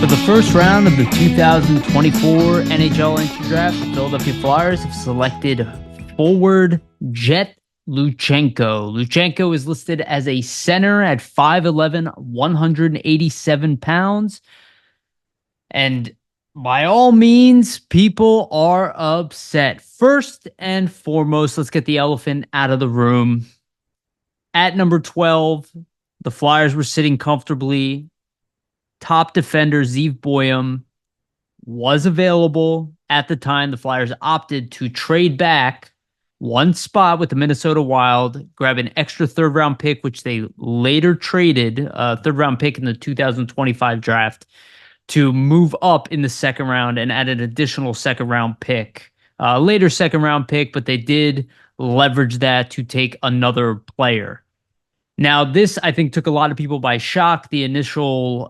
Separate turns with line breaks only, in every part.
For the first round of the 2024 NHL entry draft, the Philadelphia Flyers have selected forward Jett Luchanko. Luchanko is listed as a center at 5'11", 187 pounds. And by all means, people are upset. First and foremost, let's get the elephant out of the room. At number 12, the Flyers were sitting comfortably. Top defender Zeev Boyum was available at the time. The Flyers opted to trade back one spot with the Minnesota Wild, grab an extra third-round pick, which they later traded, a third-round pick in the 2025 draft, to move up in the second round and add an additional second-round pick. Later second-round pick, but they did leverage that to take another player. Now, this, I think, took a lot of people by shock. The initial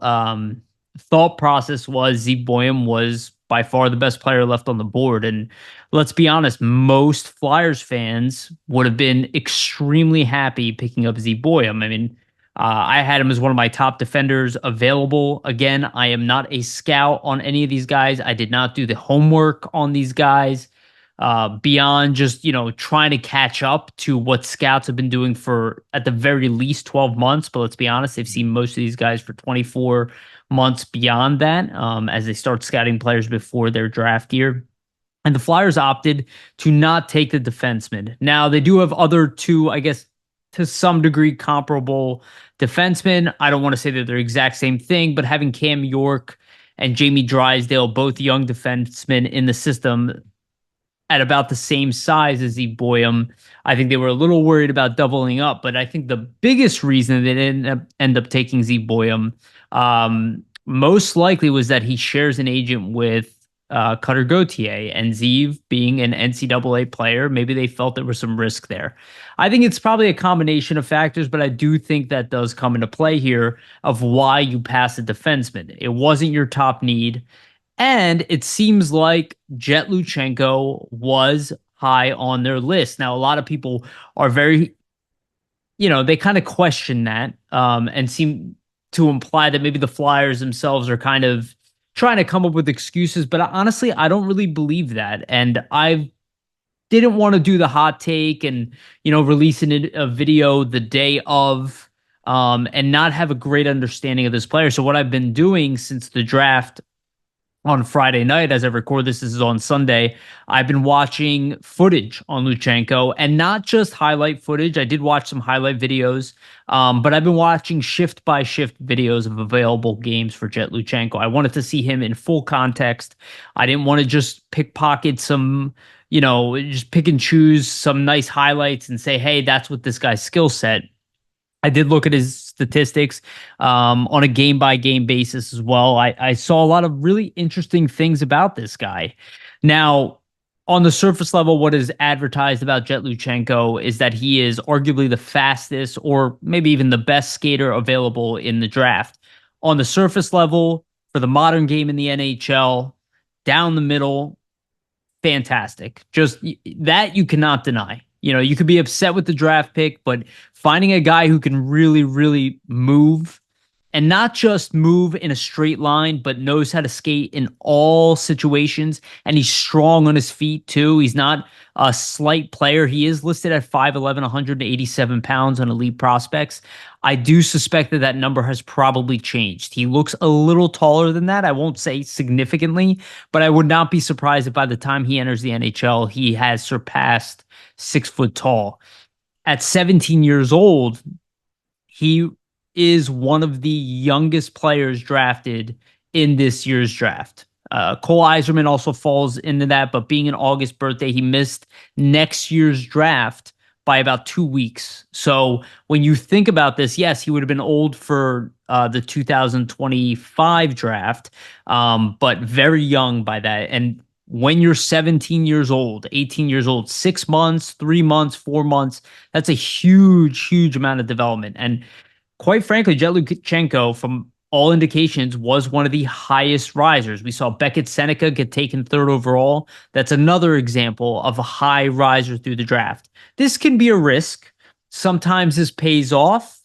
thought process was Zeev Boyum was by far the best player left on the board. And let's be honest, most Flyers fans would have been extremely happy picking up Zeev Boyum. I mean, I had him as one of my top defenders available. Again, I am not a scout on any of these guys. I did not do the homework on these guys. Beyond just, trying to catch up to what scouts have been doing for at the very least 12 months. But let's be honest, they've seen most of these guys for 24 months beyond that, as they start scouting players before their draft year. And the Flyers opted to not take the defenseman. Now, they do have other two, I guess, to some degree comparable defensemen. I don't want to say that they're exact same thing, but having Cam York and Jamie Drysdale, both young defensemen in the system, at about the same size as Zeev Boyum, I think they were a little worried about doubling up. But I think the biggest reason they didn't end up taking Zeev Boyum most likely was that he shares an agent with Cutter Gauthier, and Zeev being an NCAA player, maybe they felt there was some risk there. I think it's probably a combination of factors, but I do think that does come into play here of why you pass a defenseman. It wasn't your top need. And it seems like Jett Luchanko was high on their list. Now, a lot of people are very, they kind of question that and seem to imply that maybe the Flyers themselves are kind of trying to come up with excuses. But honestly, I don't really believe that. And I didn't want to do the hot take and, releasing a video the day of and not have a great understanding of this player. So what I've been doing since the draft on Friday night, as I record this is on Sunday, I've been watching footage on Luchanko, and not just highlight footage. I did watch some highlight videos, but I've been watching shift-by-shift videos of available games for Jett Luchanko. I wanted to see him in full context. I didn't want to just pickpocket some, just pick and choose some nice highlights and say, hey, that's what this guy's skill set. I did look at his statistics on a game-by-game basis as well. I saw a lot of really interesting things about this guy. Now, on the surface level, what is advertised about Jett Luchanko is that he is arguably the fastest or maybe even the best skater available in the draft. On the surface level, for the modern game in the NHL, down the middle, fantastic. Just that you cannot deny. You could be upset with the draft pick, but finding a guy who can really, really move, and not just move in a straight line, but knows how to skate in all situations, and he's strong on his feet too. He's not a slight player. He is listed at 5'11", 187 pounds on Elite Prospects. I do suspect that number has probably changed. He looks a little taller than that. I won't say significantly, but I would not be surprised if by the time he enters the NHL, he has surpassed 6 foot tall. At 17 years old, he is one of the youngest players drafted in this year's draft. Cole Eiserman also falls into that, but being an August birthday, he missed next year's draft by about 2 weeks. So when you think about this, yes, he would have been old for the 2025 draft, but very young by that. And when you're 17 years old, 18 years old, 6 months, 3 months, 4 months, that's a huge, huge amount of development. And quite frankly, Jett Luchanko, from all indications, was one of the highest risers. We saw Beckett Seneca get taken third overall. That's another example of a high riser through the draft. This can be a risk. Sometimes this pays off.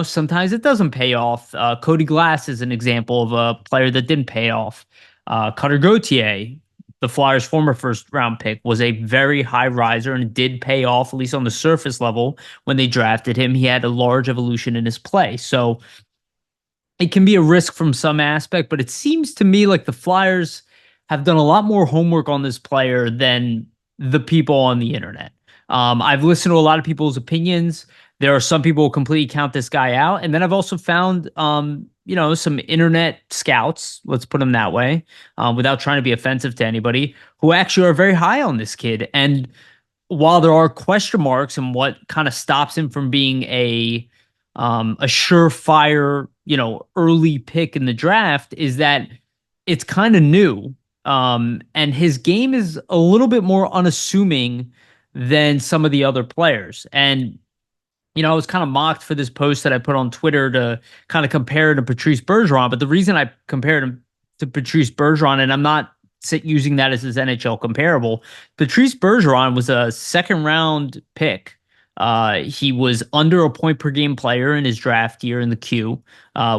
sometimes it doesn't pay off. Cody Glass is an example of a player that didn't pay off. Cutter Gauthier, the Flyers' former first round pick, was a very high riser and did pay off, at least on the surface level. When they drafted him, he had a large evolution in his play. So it can be a risk from some aspect, but it seems to me like the Flyers have done a lot more homework on this player than the people on the internet. I've listened to a lot of people's opinions. There are some people who completely count this guy out, and then I've also found, some internet scouts, let's put them that way, without trying to be offensive to anybody, who actually are very high on this kid. And while there are question marks and what kind of stops him from being a surefire, early pick in the draft, is that it's kind of new. And his game is a little bit more unassuming than some of the other players. And, I was kind of mocked for this post that I put on Twitter to kind of compare to Patrice Bergeron. But the reason I compared him to Patrice Bergeron, and I'm not using that as his NHL comparable, Patrice Bergeron was a second round pick. He was under a point per game player in his draft year in the Q,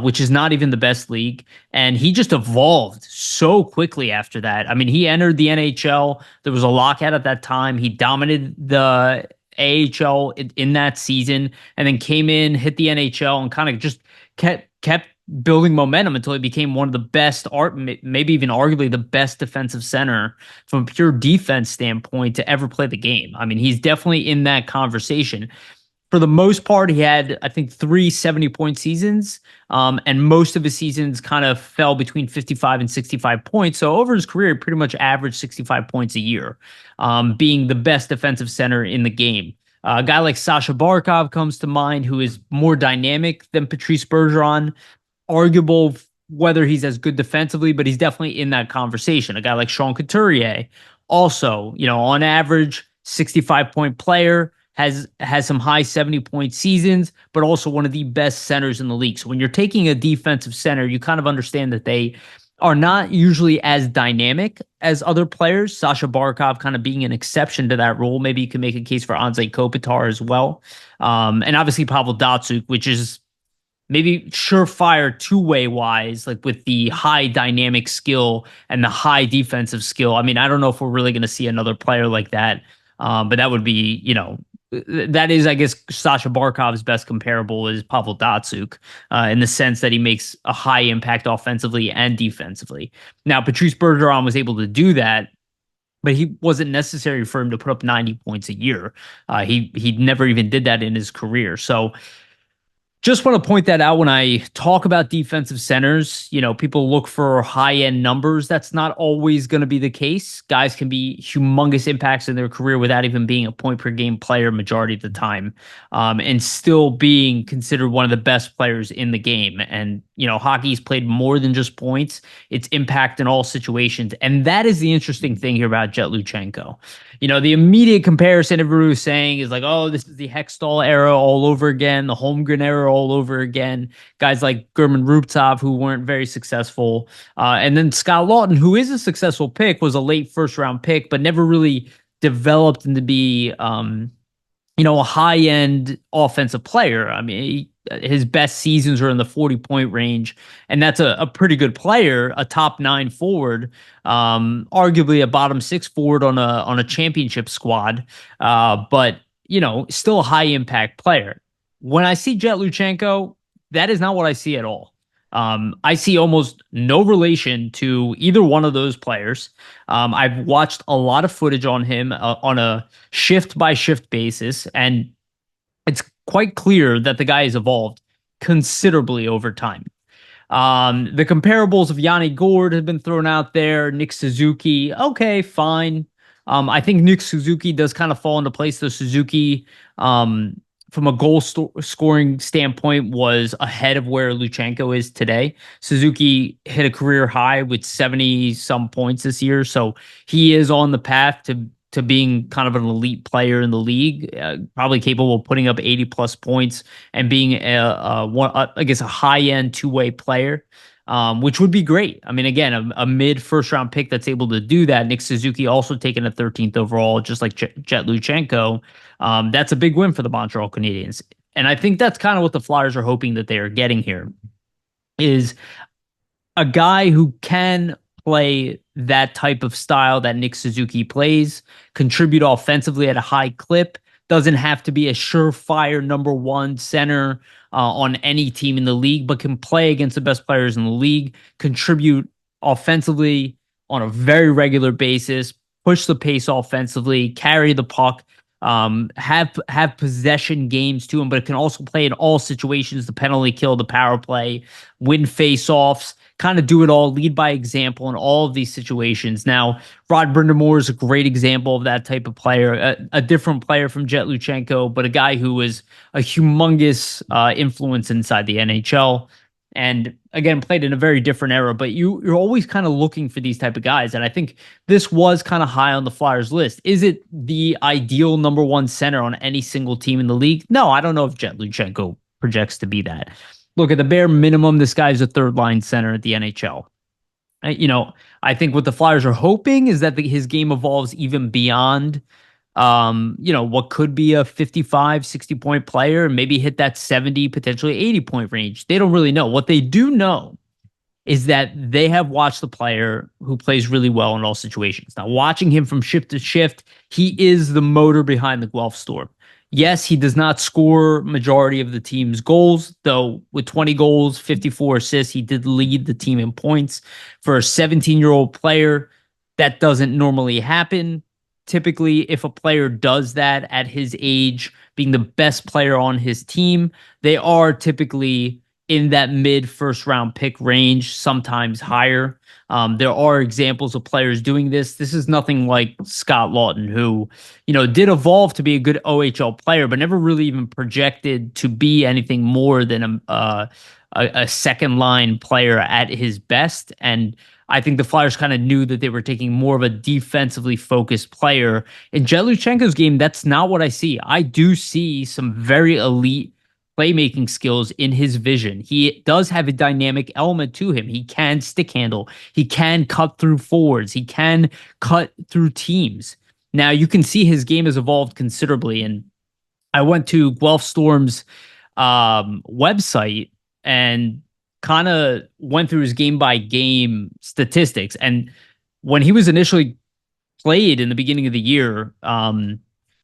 which is not even the best league. And he just evolved so quickly after that. I mean, he entered the NHL. There was a lockout at that time. He dominated the AHL in that season, and then came in, hit the NHL, and kind of just kept building momentum until he became one of the best, maybe even arguably the best defensive center from a pure defense standpoint to ever play the game. I mean, he's definitely in that conversation. For the most part, he had, I think, 3 70-point seasons, and most of his seasons kind of fell between 55 and 65 points. So over his career, he pretty much averaged 65 points a year, being the best defensive center in the game. A guy like Sasha Barkov comes to mind, who is more dynamic than Patrice Bergeron. Arguable whether he's as good defensively, but he's definitely in that conversation. A guy like Sean Couturier, also, on average, 65-point player, has some high 70-point seasons, but also one of the best centers in the league. So when you're taking a defensive center, you kind of understand that they are not usually as dynamic as other players. Sasha Barkov kind of being an exception to that rule. Maybe you can make a case for Anze Kopitar as well. And obviously Pavel Datsyuk, which is maybe surefire two-way wise, like with the high dynamic skill and the high defensive skill. I mean, I don't know if we're really going to see another player like that. But that would be, that is, I guess, Sasha Barkov's best comparable is Pavel Datsyuk, in the sense that he makes a high impact offensively and defensively. Now, Patrice Bergeron was able to do that, but he wasn't necessary for him to put up 90 points a year. He never even did that in his career. So just want to point that out when I talk about defensive centers. People look for high-end numbers. That's not always going to be the case. Guys can be humongous impacts in their career without even being a point-per-game player majority of the time, and still being considered one of the best players in the game. And, hockey's played more than just points. It's impact in all situations. And that is the interesting thing here about Jett Luchanko. The immediate comparison everybody was saying is like, oh, this is the Hextall era all over again, the Holmgren era all over again. Guys like German Rubtsov, who weren't very successful. And then Scott Lawton, who is a successful pick, was a late first-round pick, but never really developed into be, a high-end offensive player. I mean, his best seasons are in the 40-point range, and that's a pretty good player, a top 9 forward, arguably a bottom 6 forward on a championship squad, but still a high impact player. When I see Jett Luchanko, that is not what I see at all. I see almost no relation to either one of those players. I've watched a lot of footage on him on a shift by shift basis, and it's quite clear that the guy has evolved considerably over time. The comparables of Yanni Gourde have been thrown out there. Nick Suzuki, okay, fine. I think Nick Suzuki does kind of fall into place. Though Suzuki, from a goal scoring standpoint, was ahead of where Luchanko is today. Suzuki hit a career high with 70-some points this year, so he is on the path to being kind of an elite player in the league, probably capable of putting up 80-plus points and being I guess a high-end two-way player, which would be great. I mean, again, a mid-first-round pick that's able to do that. Nick Suzuki also taken a 13th overall, just like Jett Luchanko. That's a big win for the Montreal Canadiens. And I think that's kind of what the Flyers are hoping that they are getting here is a guy who can play that type of style that Nick Suzuki plays, contribute offensively at a high clip, doesn't have to be a surefire number one center on any team in the league, but can play against the best players in the league, contribute offensively on a very regular basis, push the pace offensively, carry the puck, have possession games to him, but it can also play in all situations, the penalty kill, the power play, win face-offs, kind of do it all, lead by example in all of these situations. Now, Rod Brind'Amour is a great example of that type of player, a different player from Jett Luchanko, but a guy who was a humongous influence inside the NHL. And again, played in a very different era, but you're always kind of looking for these type of guys. And I think this was kind of high on the Flyers list. Is it the ideal number one center on any single team in the league? No, I don't know if Jett Luchanko projects to be that. Look, at the bare minimum, this guy's a third line center at the NHL. I think what the Flyers are hoping is that his game evolves even beyond what could be a 55, 60-point player and maybe hit that 70, potentially 80-point range. They don't really know. What they do know is that they have watched the player who plays really well in all situations. Now, watching him from shift to shift, he is the motor behind the Guelph Storm. Yes, he does not score majority of the team's goals, though with 20 goals, 54 assists, he did lead the team in points. For a 17-year-old player, that doesn't normally happen. Typically, if a player does that at his age, being the best player on his team, they are typically in that mid first round pick range, sometimes higher. There are examples of players doing this. This is nothing like Scott Lawton, who, did evolve to be a good OHL player, but never really even projected to be anything more than a second line player at his best. And I think the Flyers kind of knew that they were taking more of a defensively focused player. In Jett Luchanko's game, that's not what I see. I do see some very elite playmaking skills in his vision. He does have a dynamic element to him. He can stick handle. He can cut through forwards. He can cut through teams. Now, you can see his game has evolved considerably. And I went to Guelph Storm's website and kind of went through his game by game statistics. And when he was initially played in the beginning of the year,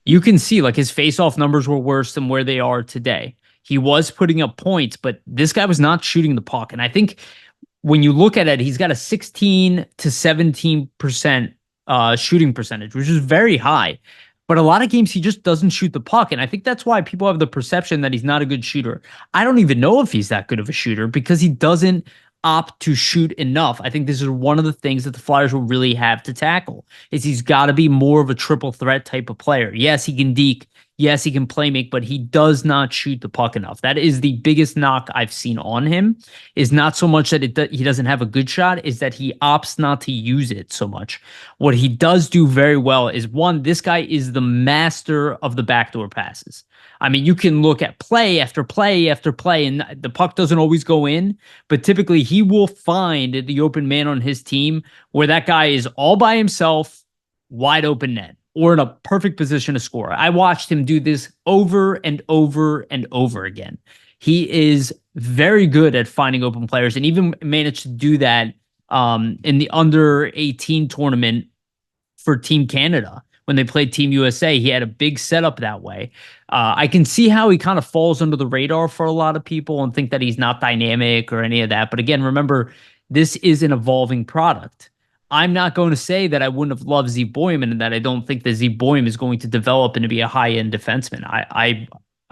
you can see like his face-off numbers were worse than where they are today. He was putting up points, but this guy was not shooting the puck. And I think when you look at it, he's got a 16 to 17% shooting percentage, which is very high. But a lot of games he just doesn't shoot the puck. And I think that's why people have the perception that he's not a good shooter. I don't even know if he's that good of a shooter because he doesn't opt to shoot enough. I think this is one of the things that the Flyers will really have to tackle is he's got to be more of a triple threat type of player. Yes, he can deke. Yes, he can play make, but he does not shoot the puck enough. That is the biggest knock I've seen on him, is not so much that he doesn't have a good shot, is that he opts not to use it so much. What he does do very well is, one, this guy is the master of the backdoor passes. I mean, you can look at play after play after play, and the puck doesn't always go in, but typically he will find the open man on his team where that guy is all by himself, wide open net, or in a perfect position to score. I watched him do this over and over and over again. He is very good at finding open players and even managed to do that in the under 18 tournament for Team Canada. When they played Team USA, he had a big setup that way. I can see how he kind of falls under the radar for a lot of people and think that he's not dynamic or any of that. But again, remember, this is an evolving product. I'm not going to say that I wouldn't have loved Z Boyman and that I don't think that Z Boyman is going to develop into be a high-end defenseman. I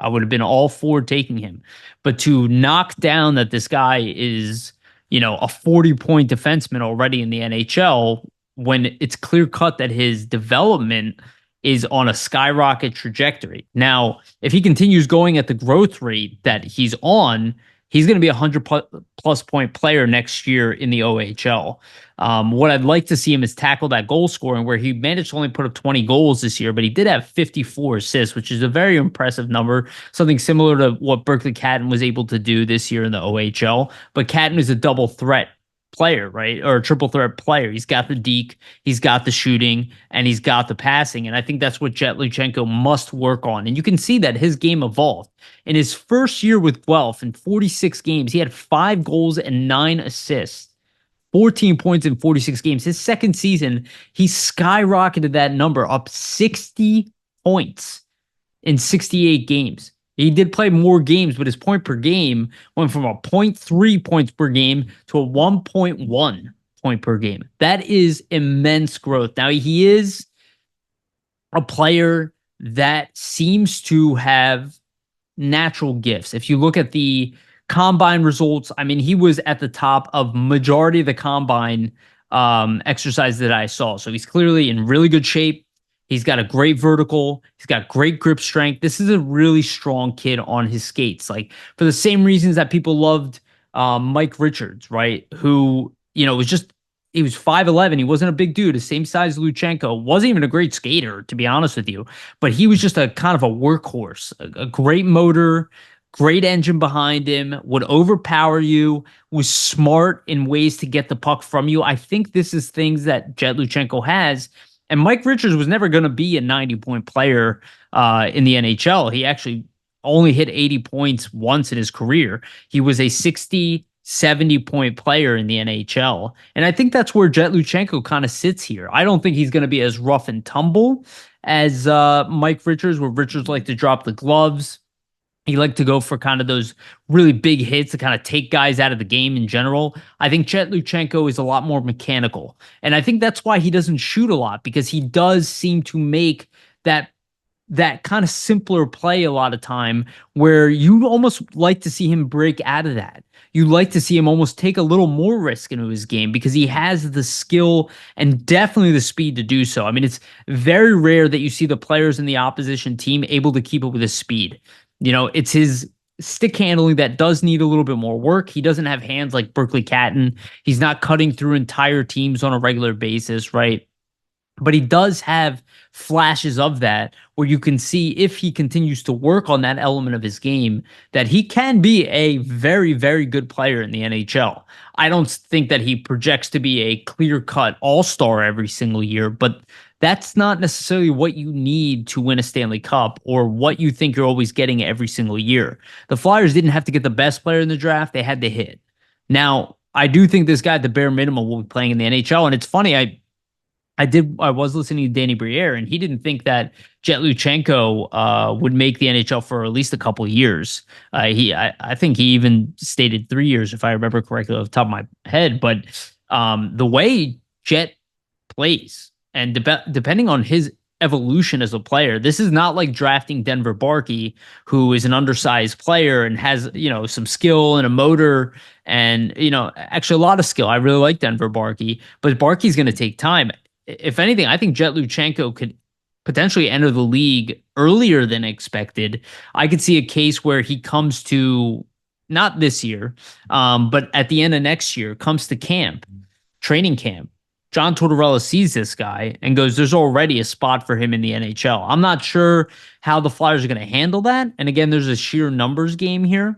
would have been all for taking him. But to knock down that this guy is, a 40-point defenseman already in the NHL, when it's clear cut that his development is on a skyrocket trajectory. Now, if he continues going at the growth rate that he's on, he's going to be a 100-plus point player next year in the OHL. What I'd like to see him is tackle that goal scoring, where he managed to only put up 20 goals this year, but he did have 54 assists, which is a very impressive number, something similar to what Berkeley Catton was able to do this year in the OHL. But Catton is a double threat player, right? Or a triple threat player. He's got the deke, he's got the shooting, and he's got the passing. And I think that's what Jett Luchanko must work on. And you can see that his game evolved. In his first year with Guelph, in 46 games, he had 5 goals and 9 assists. 14 points in 46 games. His second season, he skyrocketed that number up 60 points in 68 games. He did play more games, but his point per game went from a point 0.3 points per game to a 1.1 point per game. That is immense growth. Now, he is a player that seems to have natural gifts. If you look at the combine results, I mean, he was at the top of majority of the combine exercise that I saw. So he's clearly in really good shape. He's got a great vertical. He's got great grip strength. This is a really strong kid on his skates. Like, for the same reasons that people loved Mike Richards, right? Who, he was 5'11". He wasn't a big dude, the same size as Luchanko. Wasn't even a great skater, to be honest with you. But he was just a kind of a workhorse, a great motor, great engine behind him, would overpower you, was smart in ways to get the puck from you. I think this is things that Jett Luchanko has. And Mike Richards was never going to be a 90-point player in the NHL. He actually only hit 80 points once in his career. He was a 60, 70-point player in the NHL. And I think that's where Jett Luchanko kind of sits here. I don't think he's going to be as rough and tumble as Mike Richards, where Richards liked to drop the gloves. He liked to go for kind of those really big hits to kind of take guys out of the game in general. I think Jett Luchanko is a lot more mechanical. And I think that's why he doesn't shoot a lot, because he does seem to make that kind of simpler play a lot of time, where you almost like to see him break out of that. You like to see him almost take a little more risk into his game, because he has the skill and definitely the speed to do so. I mean, it's very rare that you see the players in the opposition team able to keep up with his speed. It's his stick handling that does need a little bit more work. He doesn't have hands like Berkeley Catton. He's not cutting through entire teams on a regular basis, right? But he does have flashes of that, where you can see, if he continues to work on that element of his game, that he can be a very, very good player in the NHL. I don't think that he projects to be a clear-cut all-star every single year, but that's not necessarily what you need to win a Stanley Cup, or what you think you're always getting every single year. The Flyers didn't have to get the best player in the draft. They had to hit. Now, I do think this guy at the bare minimum will be playing in the NHL. And it's funny, I was listening to Danny Briere, and he didn't think that Jett Luchanko would make the NHL for at least a couple of years. I think he even stated 3 years, if I remember correctly off the top of my head. But the way Jett plays, and depending on his evolution as a player, this is not like drafting Denver Barkey, who is an undersized player and has, some skill and a motor and, actually a lot of skill. I really like Denver Barkey, but Barkey's going to take time. If anything, I think Jett Luchanko could potentially enter the league earlier than expected. I could see a case where he comes to, not this year, but at the end of next year, comes to training camp. John Tortorella sees this guy and goes, there's already a spot for him in the NHL. I'm not sure how the Flyers are going to handle that. And again, there's a sheer numbers game here.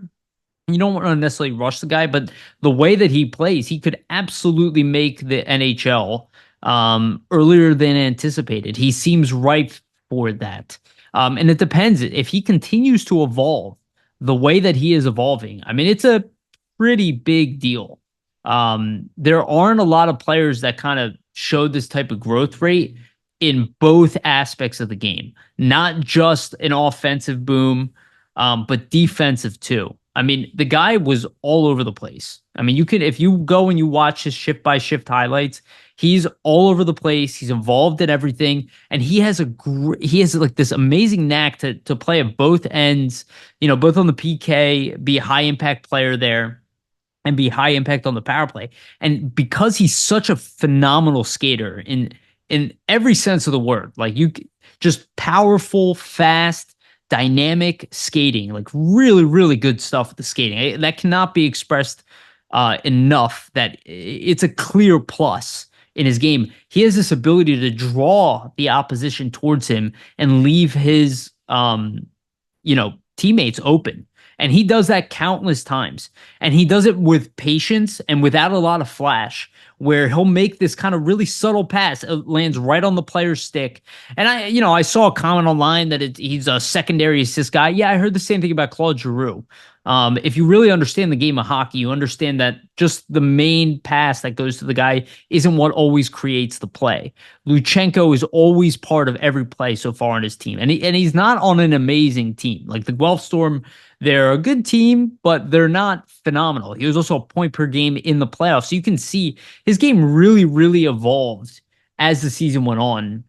You don't want to necessarily rush the guy, but the way that he plays, he could absolutely make the NHL earlier than anticipated. He seems ripe for that. And it depends. If he continues to evolve the way that he is evolving, I mean, it's a pretty big deal. There aren't a lot of players that kind of show this type of growth rate in both aspects of the game, not just an offensive boom, but defensive too. I mean, the guy was all over the place. I mean, if you go and you watch his shift by shift highlights, he's all over the place. He's involved in everything, and he has like this amazing knack to play at both ends. Both on the PK, be a high impact player there, and be high impact on the power play. And because he's such a phenomenal skater in every sense of the word, like just powerful, fast, dynamic skating, like really, really good stuff with the skating. That cannot be expressed enough, that it's a clear plus in his game. He has this ability to draw the opposition towards him and leave his, teammates open. And he does that countless times. And he does it with patience and without a lot of flash, where he'll make this kind of really subtle pass. It lands right on the player's stick. And I saw a comment online that he's a secondary assist guy. Yeah, I heard the same thing about Claude Giroux. If you really understand the game of hockey, you understand that just the main pass that goes to the guy isn't what always creates the play. Luchanko is always part of every play so far on his team, and he's not on an amazing team. Like the Guelph Storm, they're a good team, but they're not phenomenal. He was also a point per game in the playoffs, so you can see his game really, really evolved as the season went on.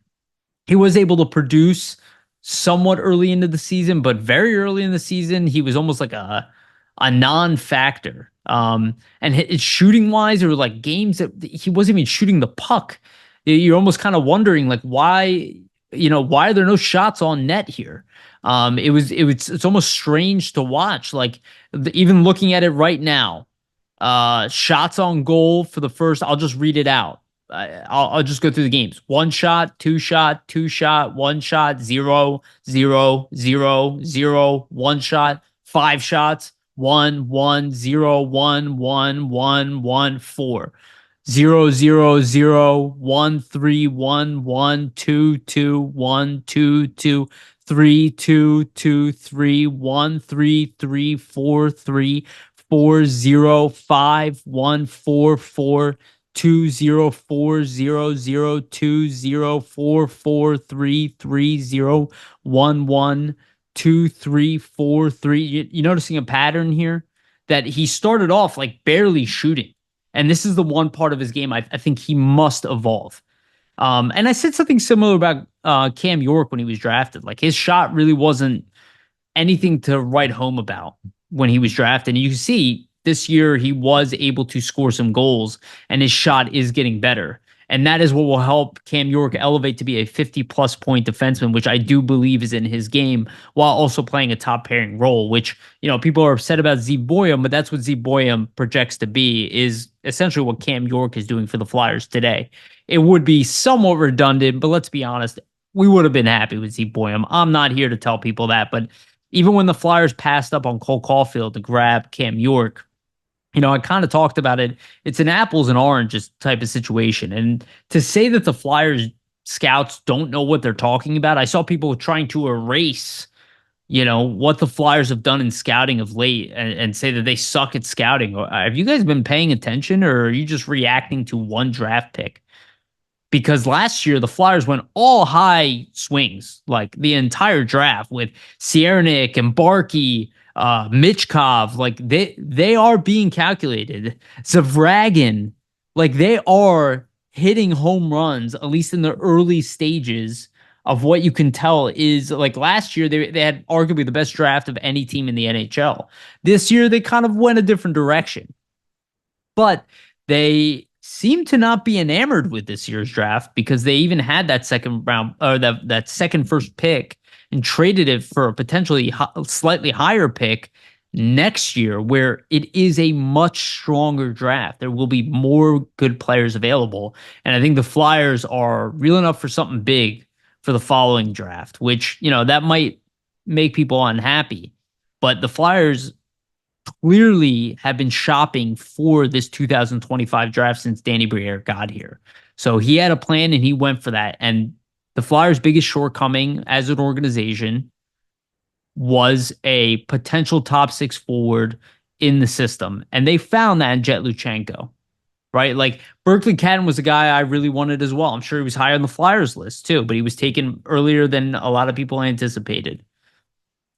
He was able to produce somewhat early into the season, but very early in the season, he was almost like a non-factor. And his shooting wise, there were like games that he wasn't even shooting the puck. You're almost kind of wondering like why are there no shots on net here? It's almost strange to watch. Like even looking at it right now, shots on goal for the first. I'll just read it out. I'll just go through the games. One shot, two shot, two shot, one shot, 0, 0, 0, 0, one shot, 5 shots, 1, 1, 0, 1, 1, 1, 1, 4. 0, 0, 0, 1, 3, 1, 1, 2, 2, 1, 2, 2, 3, 2, 2, 3, 1, 3, 3, 4, 3, 4, 0, 5, 1, 4, 4, 2, 0, 4, 0, 0, 2, 0, 4, 4, 3, 3, 0, 1, 1, 2, 3, 4, 3. You're noticing a pattern here that he started off like barely shooting. And this is the one part of his game I think he must evolve. And I said something similar about Cam York when he was drafted. Like his shot really wasn't anything to write home about when he was drafted. And you can see this year he was able to score some goals and his shot is getting better. And that is what will help Cam York elevate to be a 50-plus point defenseman, which I do believe is in his game, while also playing a top pairing role, which, people are upset about Z Boyum, but that's what Z Boyum projects to be, is essentially what Cam York is doing for the Flyers today. It would be somewhat redundant, but let's be honest, we would have been happy with Z Boyum. I'm not here to tell people that, but even when the Flyers passed up on Cole Caulfield to grab Cam York, I kind of talked about it. It's an apples and oranges type of situation. And to say that the Flyers scouts don't know what they're talking about, I saw people trying to erase, what the Flyers have done in scouting of late and say that they suck at scouting. Have you guys been paying attention, or are you just reacting to one draft pick? Because last year the Flyers went all high swings, like the entire draft with Ciernik and Barkey, Michkov, like they are being calculated. Zavragin, like they are hitting home runs, at least in the early stages of what you can tell is like last year they had arguably the best draft of any team in the NHL. This year they kind of went a different direction. But they seem to not be enamored with this year's draft because they even had that second round or that second first pick and traded it for a potentially slightly higher pick next year, where it is a much stronger draft. There will be more good players available. And I think the Flyers are reeling up for something big for the following draft, which, that might make people unhappy. But the Flyers clearly have been shopping for this 2025 draft since Danny Briere got here. So he had a plan and he went for that. And the Flyers' biggest shortcoming as an organization was a potential top 6 forward in the system. And they found that in Jett Luchanko, right? Like Berkeley Catton was a guy I really wanted as well. I'm sure he was higher on the Flyers list too, but he was taken earlier than a lot of people anticipated.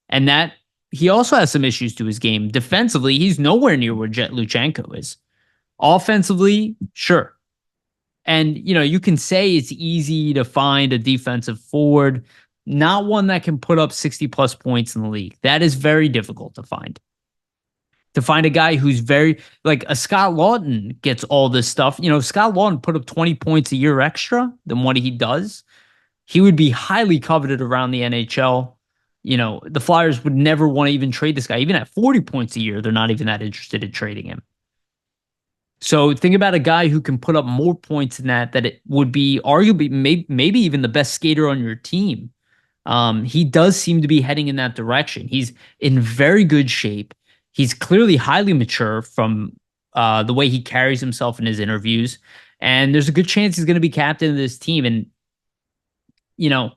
And that he also has some issues to his game. Defensively, he's nowhere near where Jett Luchanko is. Offensively, sure. And, you can say it's easy to find a defensive forward, not one that can put up 60-plus points in the league. That is very difficult to find. To find a guy who's very, like a Scott Lawton gets all this stuff. Scott Lawton put up 20 points a year extra than what he does. He would be highly coveted around the NHL. The Flyers would never want to even trade this guy. Even at 40 points a year, they're not even that interested in trading him. So think about a guy who can put up more points than that it would be arguably maybe even the best skater on your team. He does seem to be heading in that direction. He's in very good shape. He's clearly highly mature from the way he carries himself in his interviews. And there's a good chance he's going to be captain of this team. And, you know,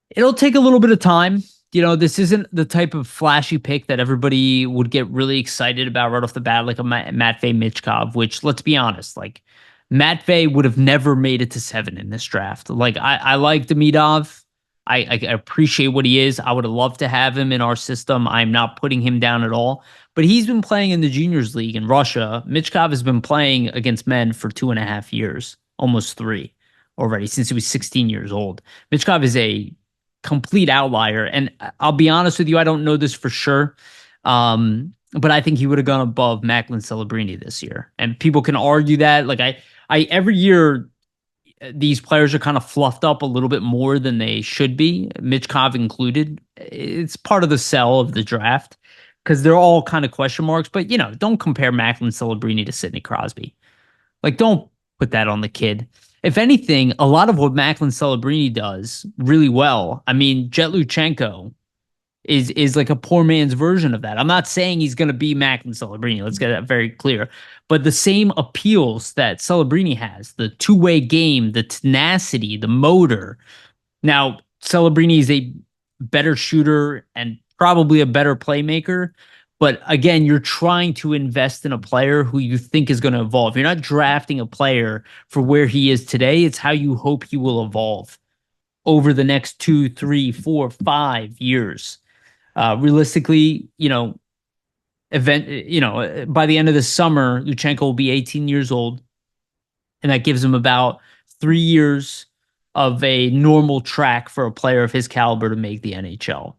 it'll take a little bit of time. This isn't the type of flashy pick that everybody would get really excited about right off the bat, like a Matvey Michkov, which, let's be honest, like Matvey would have never made it to 7 in this draft. Like, I like Demidov. I appreciate what he is. I would have loved to have him in our system. I'm not putting him down at all. But he's been playing in the juniors league in Russia. Michkov has been playing against men for 2.5 years, almost 3 already, since he was 16 years old. Michkov is a complete outlier. And I'll be honest with you, I don't know this for sure. But I think he would have gone above Macklin Celebrini this year. And people can argue that. Like I every year these players are kind of fluffed up a little bit more than they should be, Michkov included. It's part of the sell of the draft because they're all kind of question marks. But, don't compare Macklin Celebrini to Sidney Crosby. Like, don't put that on the kid. If anything, a lot of what Macklin Celebrini does really well, I mean, Jett Luchanko is like a poor man's version of that. I'm not saying he's going to be Macklin Celebrini. Let's get that very clear. But the same appeals that Celebrini has, the two-way game, the tenacity, the motor. Now, Celebrini is a better shooter and probably a better playmaker. But again, you're trying to invest in a player who you think is going to evolve. You're not drafting a player for where he is today. It's how you hope he will evolve over the next 2, 3, 4, 5 years. Realistically, by the end of the summer, Luchanko will be 18 years old, and that gives him about 3 years of a normal track for a player of his caliber to make the NHL.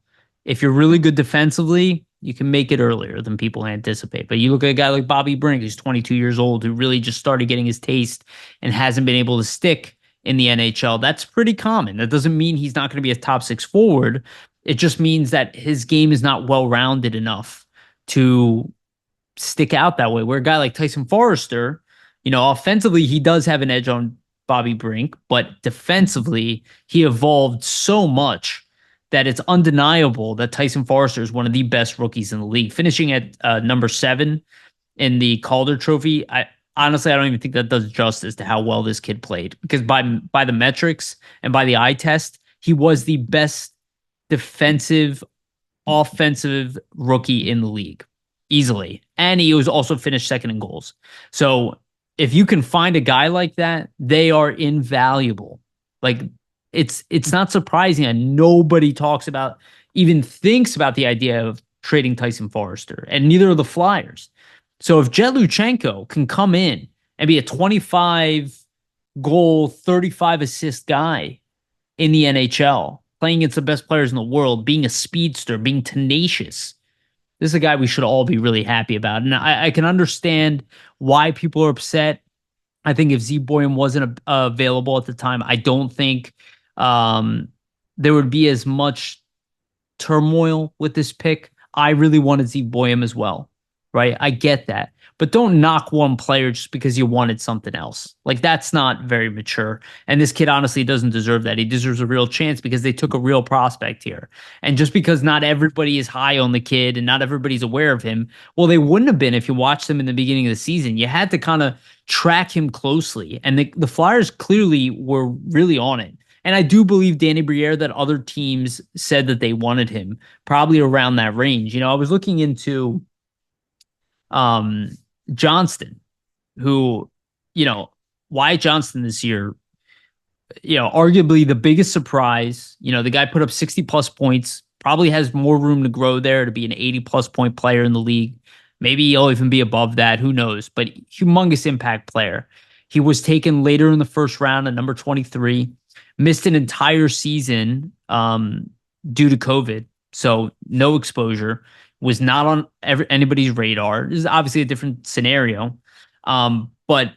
If you're really good defensively, you can make it earlier than people anticipate. But you look at a guy like Bobby Brink, who's 22 years old, who really just started getting his taste and hasn't been able to stick in the NHL. That's pretty common. That doesn't mean he's not going to be a top 6 forward. It just means that his game is not well-rounded enough to stick out that way. Where a guy like Tyson Forrester, offensively, he does have an edge on Bobby Brink, but defensively, he evolved so much that it's undeniable that Tyson Forrester is one of the best rookies in the league. Finishing at number 7 in the Calder Trophy, honestly, I don't even think that does justice to how well this kid played. Because by the metrics and by the eye test, he was the best defensive, offensive rookie in the league, easily. And he was also finished second in goals. So if you can find a guy like that, they are invaluable. Like, it's not surprising that nobody talks about, even thinks about the idea of trading Tyson Forrester, and neither are the Flyers. So if Jett Luchanko can come in and be a 25 goal, 35 assist guy in the NHL, playing against the best players in the world, being a speedster, being tenacious, this is a guy we should all be really happy about. And I can understand why people are upset. I think if Z Boyum wasn't available at the time, I don't think there would be as much turmoil with this pick. I really wanted Z Boyum as well, right? I get that. But don't knock one player just because you wanted something else. Like, that's not very mature. And this kid honestly doesn't deserve that. He deserves a real chance because they took a real prospect here. And just because not everybody is high on the kid and not everybody's aware of him, well, they wouldn't have been if you watched him in the beginning of the season. You had to kind of track him closely. And the Flyers clearly were really on it. And I do believe Danny Briere that other teams said that they wanted him probably around that range. I was looking into Johnston, who, Wyatt Johnston this year, arguably the biggest surprise. The guy put up 60 plus points, probably has more room to grow there to be an 80 plus point player in the league. Maybe he'll even be above that. Who knows? But humongous impact player. He was taken later in the first round at number 23, missed an entire season due to COVID. So no exposure. Was not on anybody's radar. This is obviously a different scenario. But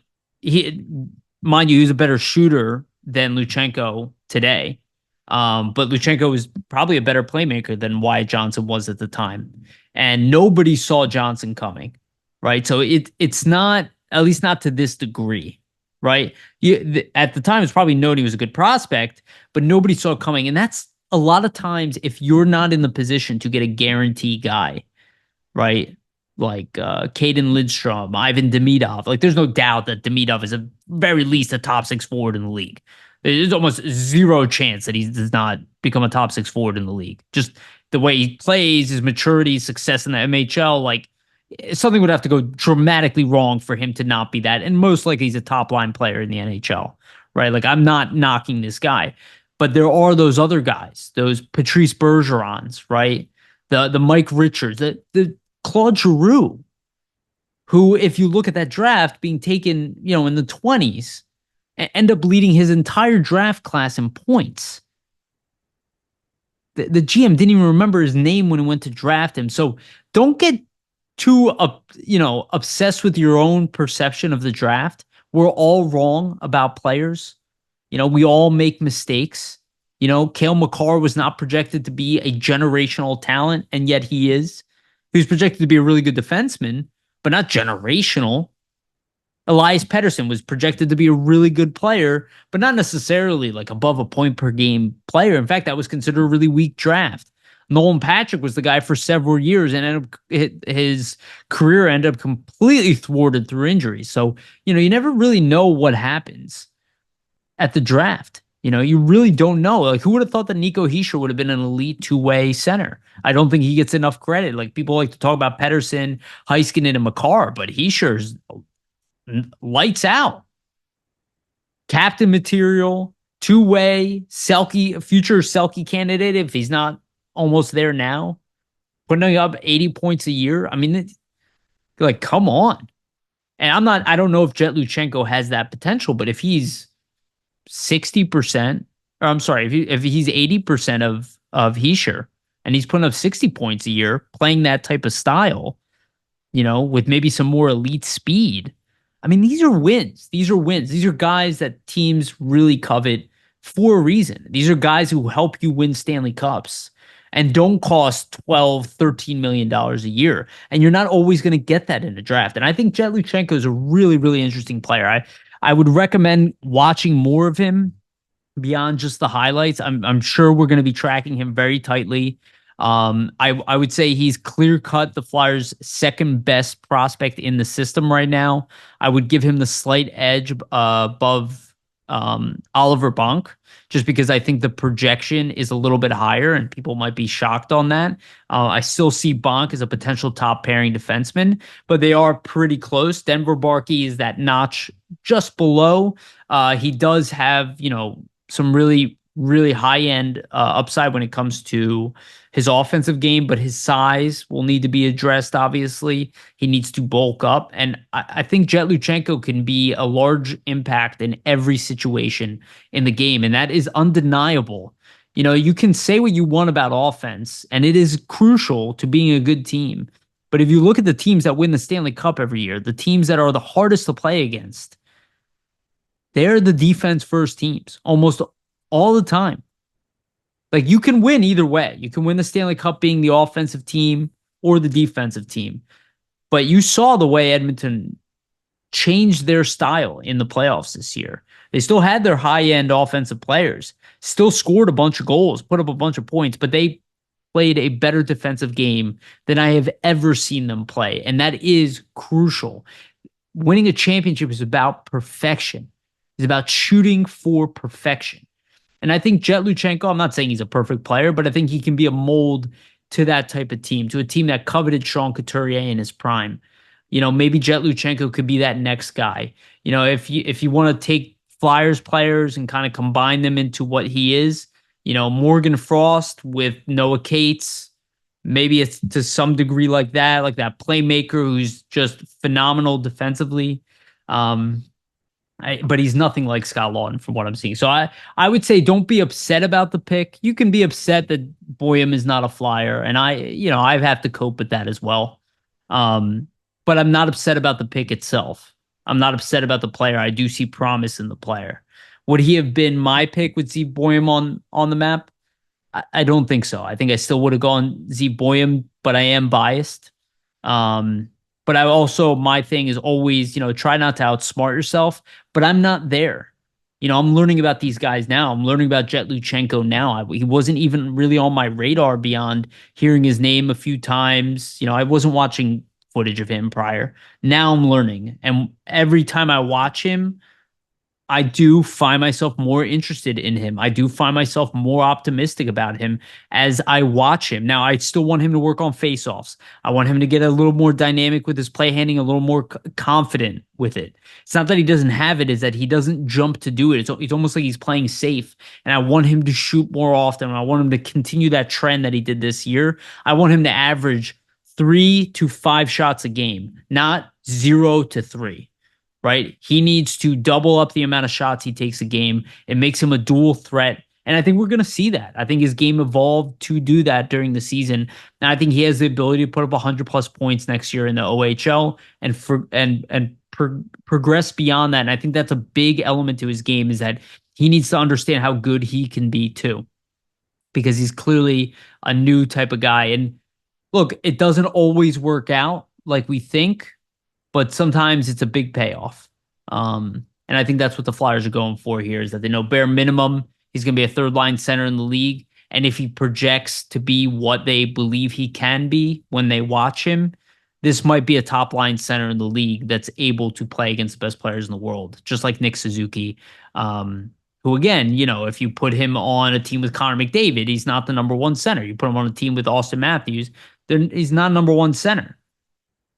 mind you, he's a better shooter than Luchanko today. But Luchanko is probably a better playmaker than Wyatt Johnson was at the time. And nobody saw Johnson coming, right? So it's not, at least not to this degree, right? At the time, it's probably known he was a good prospect, but nobody saw it coming. And that's a lot of times if you're not in the position to get a guarantee guy, right? Like Caden Lidstrom, Ivan Demidov. Like, there's no doubt that Demidov is at very least a top six forward in the league. There's almost zero chance that he does not become a top six forward in the league. Just the way he plays, his maturity, success in the MHL, like something would have to go dramatically wrong for him to not be that. And most likely he's a top line player in the NHL, right? Like, I'm not knocking this guy, but there are those other guys, those Patrice Bergerons, right? The Mike Richards, the Claude Giroux, who, if you look at that draft being taken, in the 20s, end up leading his entire draft class in points. The GM didn't even remember his name when he went to draft him. So don't get too obsessed with your own perception of the draft. We're all wrong about players. We all make mistakes. Cale Makar was not projected to be a generational talent, and yet he is. He was projected to be a really good defenseman, but not generational. Elias Pettersson was projected to be a really good player, but not necessarily like above a point per game player. In fact, that was considered a really weak draft. Nolan Patrick was the guy for several years, and his career ended up completely thwarted through injuries. So, you never really know what happens at the draft. You really don't know. Like, who would have thought that Nico Hischier would have been an elite two-way center? I don't think he gets enough credit. Like, people like to talk about Pettersson, Heiskanen, and Makar, but Hischier's lights out. Captain material, two-way, Selke, future Selke candidate if he's not almost there now. Putting up 80 points a year. I mean, like, come on. And I don't know if Jett Luchanko has that potential, but if he's 60%, or I'm sorry, if he's 80% of Hischier and he's putting up 60 points a year, playing that type of style, with maybe some more elite speed. I mean, these are wins. These are wins. These are guys that teams really covet for a reason. These are guys who help you win Stanley Cups and don't cost $12-13 million a year. And you're not always going to get that in a draft. And I think Jett Luchanko is a really, really interesting player. I would recommend watching more of him beyond just the highlights. I'm sure we're going to be tracking him very tightly. I would say he's clear cut the Flyers' second best prospect in the system right now. I would give him the slight edge above Oliver Bonk, just because I think the projection is a little bit higher and people might be shocked on that. I still see Bonk as a potential top pairing defenseman, but they are pretty close. Denver Barkey is that notch just below. He does have, some really, really high end upside when it comes to his offensive game, but his size will need to be addressed. Obviously, he needs to bulk up. And I think Jett Luchanko can be a large impact in every situation in the game. And that is undeniable. You can say what you want about offense, and it is crucial to being a good team. But if you look at the teams that win the Stanley Cup every year, the teams that are the hardest to play against, they're the defense first teams almost all the time. Like, you can win either way. You can win the Stanley Cup being the offensive team or the defensive team. But you saw the way Edmonton changed their style in the playoffs this year. They still had their high-end offensive players, still scored a bunch of goals, put up a bunch of points, but they played a better defensive game than I have ever seen them play. And that is crucial. Winning a championship is about perfection. It's about shooting for perfection. And I think Jett Luchanko, I'm not saying he's a perfect player, but I think he can be a mold to that type of team, to a team that coveted Sean Couturier in his prime. Maybe Jett Luchanko could be that next guy. If you want to take Flyers players and kind of combine them into what he is, Morgan Frost with Noah Cates, maybe it's to some degree like that playmaker who's just phenomenal defensively. But he's nothing like Scott Laughton from what I'm seeing. So I would say don't be upset about the pick. You can be upset that Boyum is not a Flyer, and I have to cope with that as well. But I'm not upset about the pick itself. I'm not upset about the player. I do see promise in the player. Would he have been my pick with Z Boyum on the map? I don't think so. I think I still would have gone Z Boyum, but I am biased. But my thing is always, try not to outsmart yourself, but I'm not there. I'm learning about these guys now. I'm learning about Jett Luchanko now. He wasn't even really on my radar beyond hearing his name a few times. I wasn't watching footage of him prior. Now I'm learning. And every time I watch him, I do find myself more interested in him. I do find myself more optimistic about him as I watch him. Now, I still want him to work on faceoffs. I want him to get a little more dynamic with his play handling, a little more confident with it. It's not that he doesn't have it, is that he doesn't jump to do it. It's almost like he's playing safe. And I want him to shoot more often. I want him to continue that trend that he did this year. I want him to average 3 to 5 shots a game, not 0 to 3, right? He needs to double up the amount of shots he takes a game. It makes him a dual threat. And I think we're going to see that. I think his game evolved to do that during the season. And I think he has the ability to put up 100 plus points next year in the OHL and progress beyond that. And I think that's a big element to his game, is that he needs to understand how good he can be too, because he's clearly a new type of guy. And look, it doesn't always work out like we think, but sometimes it's a big payoff. And I think that's what the Flyers are going for here, is that they know bare minimum he's going to be a third line center in the league. And if he projects to be what they believe he can be when they watch him, this might be a top line center in the league that's able to play against the best players in the world, just like Nick Suzuki, who, again, if you put him on a team with Connor McDavid, he's not the number one center. You put him on a team with Austin Matthews, then he's not number one center,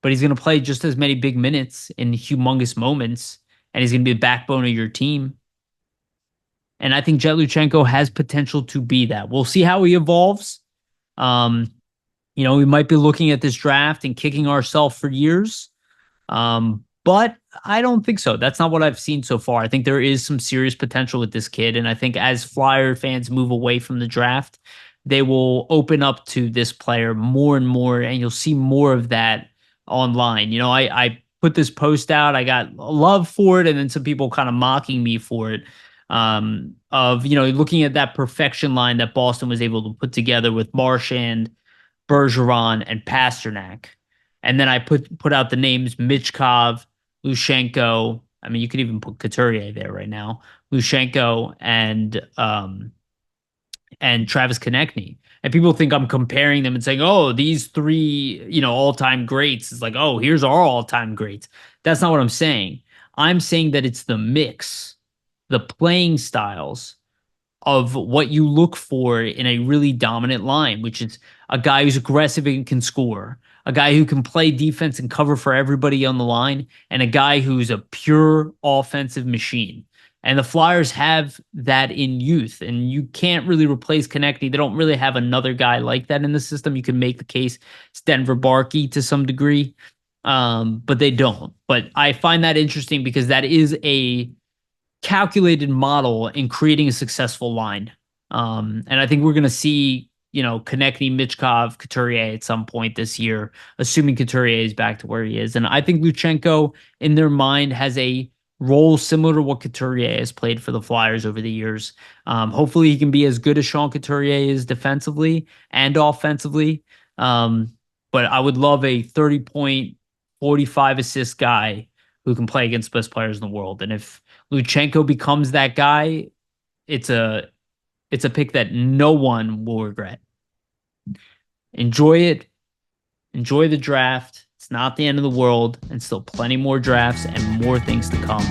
but he's going to play just as many big minutes in humongous moments, and he's going to be the backbone of your team. And I think Jett Luchanko has potential to be that. We'll see how he evolves. We might be looking at this draft and kicking ourselves for years. But I don't think so. That's not what I've seen so far. I think there is some serious potential with this kid. And I think as Flyer fans move away from the draft, they will open up to this player more and more, and you'll see more of that online. I put this post out. I got love for it, and then some people kind of mocking me for it. Of looking at that perfection line that Boston was able to put together with Marchand, Bergeron, and Pasternak, and then I put out the names Michkov, Luchanko. I mean, you could even put Couturier there right now. Luchanko and Travis Konechny. And people think I'm comparing them and saying, oh, these three, all-time greats. It's like, oh, here's our all-time greats. That's not what I'm saying. I'm saying that it's the mix, the playing styles of what you look for in a really dominant line, which is a guy who's aggressive and can score, a guy who can play defense and cover for everybody on the line, and a guy who's a pure offensive machine. And the Flyers have that in youth, and you can't really replace Konechny. They don't really have another guy like that in the system. You can make the case it's Denver Barkey to some degree, but they don't. But I find that interesting because that is a calculated model in creating a successful line. And I think we're going to see, Konechny, Michkov, Couturier at some point this year, assuming Couturier is back to where he is. And I think Luchanko, in their mind, has a role similar to what Couturier has played for the Flyers over the years. Hopefully he can be as good as Sean Couturier is defensively and offensively. But I would love a 30-point, 45-assist guy who can play against the best players in the world. And if Luchanko becomes that guy, it's a pick that no one will regret. Enjoy it. Enjoy the draft. It's not the end of the world, and still plenty more drafts and more things to come.